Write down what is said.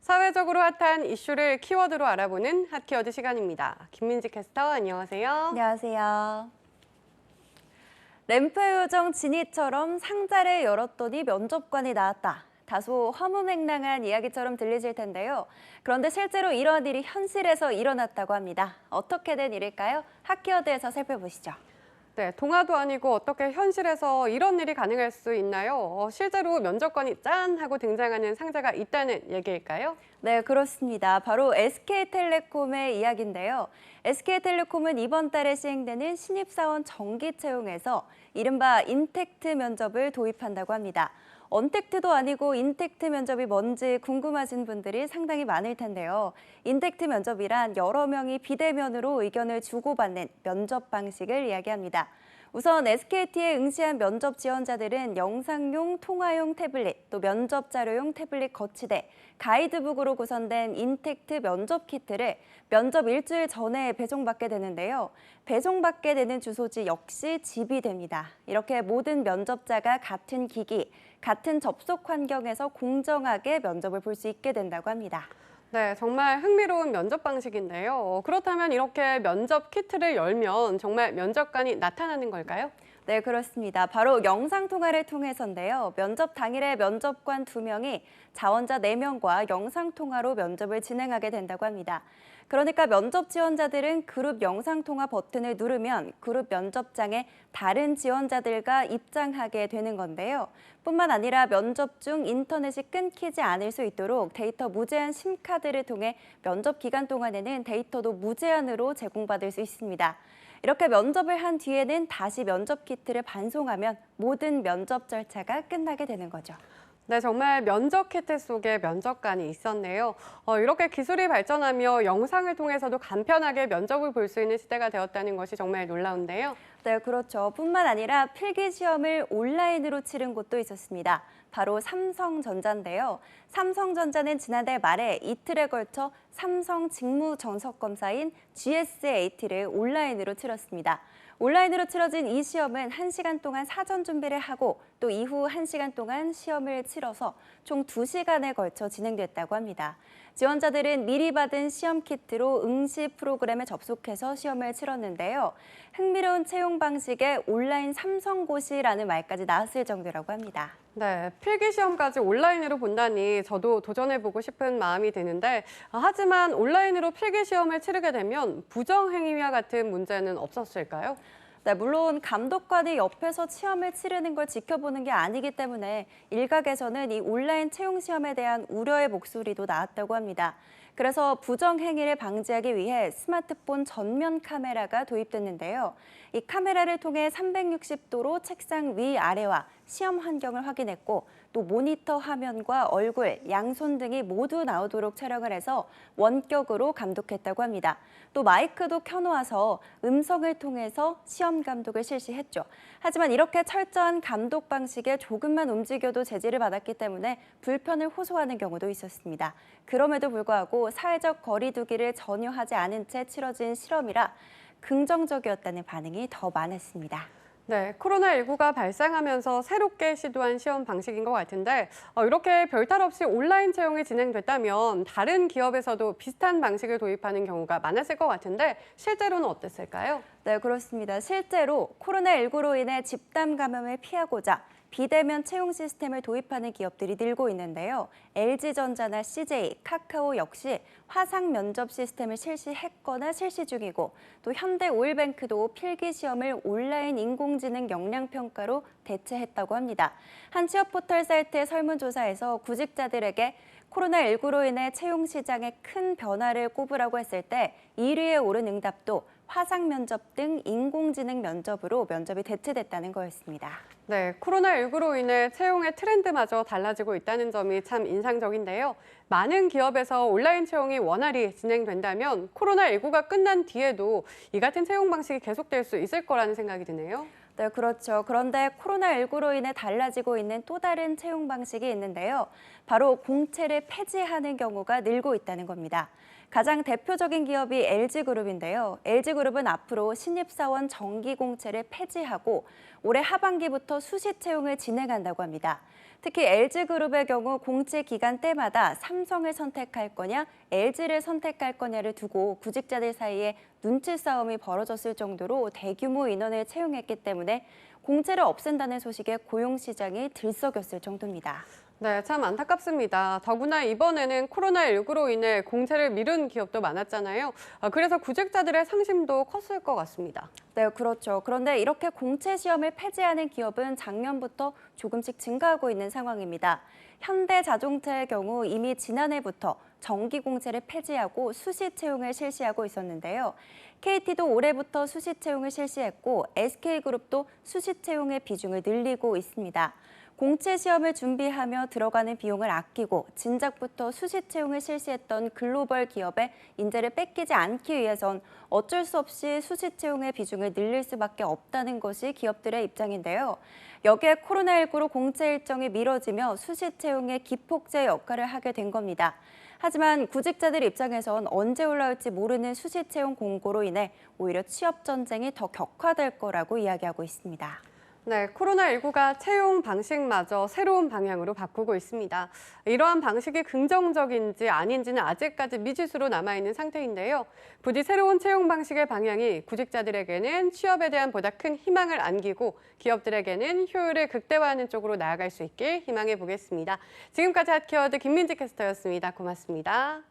사회적으로 핫한 이슈를 키워드로 알아보는 핫키워드 시간입니다. 김민지 캐스터, 안녕하세요. 안녕하세요. 램프 요정 진이처럼 상자를 열었더니 면접관이 나왔다. 다소 허무맹랑한 이야기처럼 들리실 텐데요. 그런데 실제로 이런 일이 현실에서 일어났다고 합니다. 어떻게 된 일일까요? 핫키워드에서 살펴보시죠. 네, 동화도 아니고 어떻게 현실에서 이런 일이 가능할 수 있나요? 실제로 면접관이 짠 하고 등장하는 상자가 있다는 얘기일까요? 네, 그렇습니다. 바로 SK텔레콤의 이야기인데요. SK텔레콤은 이번 달에 시행되는 신입사원 정기 채용에서 이른바 인택트 면접을 도입한다고 합니다. 언택트도 아니고 인택트 면접이 뭔지 궁금하신 분들이 상당히 많을 텐데요. 인택트 면접이란 여러 명이 비대면으로 의견을 주고받는 면접 방식을 이야기합니다. 우선 SKT에 응시한 면접 지원자들은 영상용, 통화용 태블릿, 또 면접 자료용 태블릿 거치대, 가이드북으로 구성된 인택트 면접 키트를 면접 일주일 전에 배송받게 되는데요. 배송받게 되는 주소지 역시 집이 됩니다. 이렇게 모든 면접자가 같은 기기, 같은 접속 환경에서 공정하게 면접을 볼 수 있게 된다고 합니다. 네, 정말 흥미로운 면접 방식인데요. 그렇다면 이렇게 면접 키트를 열면 정말 면접관이 나타나는 걸까요? 네, 그렇습니다. 바로 영상통화를 통해서인데요. 면접 당일에 면접관 2명이 자원자 4명과 영상통화로 면접을 진행하게 된다고 합니다. 그러니까 면접 지원자들은 그룹 영상통화 버튼을 누르면 그룹 면접장에 다른 지원자들과 입장하게 되는 건데요. 뿐만 아니라 면접 중 인터넷이 끊기지 않을 수 있도록 데이터 무제한 심카드를 통해 면접 기간 동안에는 데이터도 무제한으로 제공받을 수 있습니다. 이렇게 면접을 한 뒤에는 다시 면접 키트를 반송하면 모든 면접 절차가 끝나게 되는 거죠. 네, 정말 면접 키트 속에 면접관이 있었네요. 이렇게 기술이 발전하며 영상을 통해서도 간편하게 면접을 볼 수 있는 시대가 되었다는 것이 정말 놀라운데요. 네, 그렇죠. 뿐만 아니라 필기 시험을 온라인으로 치른 곳도 있었습니다. 바로 삼성전자인데요. 삼성전자는 지난달 말에 이틀에 걸쳐 삼성 직무 정석 검사인 GSAT를 온라인으로 치렀습니다. 온라인으로 치러진 이 시험은 1시간 동안 사전 준비를 하고 또 이후 1시간 동안 시험을 치러서 총 2시간에 걸쳐 진행됐다고 합니다. 지원자들은 미리 받은 시험 키트로 응시 프로그램에 접속해서 시험을 치렀는데요. 흥미로운 채용 방식에 온라인 삼성고시라는 말까지 나왔을 정도라고 합니다. 네, 필기시험까지 온라인으로 본다니 저도 도전해보고 싶은 마음이 드는데 하지만 온라인으로 필기시험을 치르게 되면 부정행위와 같은 문제는 없었을까요? 네, 물론 감독관이 옆에서 시험을 치르는 걸 지켜보는 게 아니기 때문에 일각에서는 이 온라인 채용 시험에 대한 우려의 목소리도 나왔다고 합니다. 그래서 부정행위를 방지하기 위해 스마트폰 전면 카메라가 도입됐는데요. 이 카메라를 통해 360도로 책상 위아래와 시험 환경을 확인했고 또 모니터 화면과 얼굴, 양손 등이 모두 나오도록 촬영을 해서 원격으로 감독했다고 합니다. 또 마이크도 켜놓아서 음성을 통해서 시험 감독을 실시했죠. 하지만 이렇게 철저한 감독 방식에 조금만 움직여도 제지를 받았기 때문에 불편을 호소하는 경우도 있었습니다. 그럼에도 불구하고 사회적 거리 두기를 전혀 하지 않은 채 치러진 실험이라 긍정적이었다는 반응이 더 많았습니다. 네, 코로나19가 발생하면서 새롭게 시도한 시험 방식인 것 같은데 이렇게 별탈 없이 온라인 채용이 진행됐다면 다른 기업에서도 비슷한 방식을 도입하는 경우가 많았을 것 같은데 실제로는 어땠을까요? 네, 그렇습니다. 실제로 코로나19로 인해 집단 감염을 피하고자 비대면 채용 시스템을 도입하는 기업들이 늘고 있는데요. LG전자나 CJ, 카카오 역시 화상 면접 시스템을 실시했거나 실시 중이고 또 현대오일뱅크도 필기시험을 온라인 인공지능 역량평가로 대체했다고 합니다. 한 취업 포털 사이트의 설문조사에서 구직자들에게 코로나19로 인해 채용 시장에 큰 변화를 꼽으라고 했을 때 1위에 오른 응답도 화상 면접 등 인공지능 면접으로 면접이 대체됐다는 거였습니다. 네, 코로나19로 인해 채용의 트렌드마저 달라지고 있다는 점이 참 인상적인데요. 많은 기업에서 온라인 채용이 원활히 진행된다면 코로나19가 끝난 뒤에도 이 같은 채용 방식이 계속될 수 있을 거라는 생각이 드네요. 네, 그렇죠. 그런데 코로나19로 인해 달라지고 있는 또 다른 채용 방식이 있는데요. 바로 공채를 폐지하는 경우가 늘고 있다는 겁니다. 가장 대표적인 기업이 LG그룹인데요. LG그룹은 앞으로 신입사원 정기 공채를 폐지하고 올해 하반기부터 수시 채용을 진행한다고 합니다. 특히 LG그룹의 경우 공채 기간 때마다 삼성을 선택할 거냐, LG를 선택할 거냐를 두고 구직자들 사이에 눈치 싸움이 벌어졌을 정도로 대규모 인원을 채용했기 때문에 공채를 없앤다는 소식에 고용시장이 들썩였을 정도입니다. 네, 참 안타깝습니다. 더구나 이번에는 코로나19로 인해 공채를 미룬 기업도 많았잖아요. 그래서 구직자들의 상심도 컸을 것 같습니다. 네, 그렇죠. 그런데 이렇게 공채 시험을 폐지하는 기업은 작년부터 조금씩 증가하고 있는 상황입니다. 현대자동차의 경우 이미 지난해부터 정기 공채를 폐지하고 수시 채용을 실시하고 있었는데요. KT도 올해부터 수시 채용을 실시했고 SK그룹도 수시 채용의 비중을 늘리고 있습니다. 공채 시험을 준비하며 들어가는 비용을 아끼고 진작부터 수시 채용을 실시했던 글로벌 기업의 인재를 뺏기지 않기 위해선 어쩔 수 없이 수시 채용의 비중을 늘릴 수밖에 없다는 것이 기업들의 입장인데요. 여기에 코로나19로 공채 일정이 미뤄지며 수시 채용의 기폭제 역할을 하게 된 겁니다. 하지만 구직자들 입장에선 언제 올라올지 모르는 수시 채용 공고로 인해 오히려 취업 전쟁이 더 격화될 거라고 이야기하고 있습니다. 네, 코로나19가 채용 방식마저 새로운 방향으로 바꾸고 있습니다. 이러한 방식이 긍정적인지 아닌지는 아직까지 미지수로 남아있는 상태인데요. 부디 새로운 채용 방식의 방향이 구직자들에게는 취업에 대한 보다 큰 희망을 안기고 기업들에게는 효율을 극대화하는 쪽으로 나아갈 수 있길 희망해 보겠습니다. 지금까지 핫키워드 김민지 캐스터였습니다. 고맙습니다.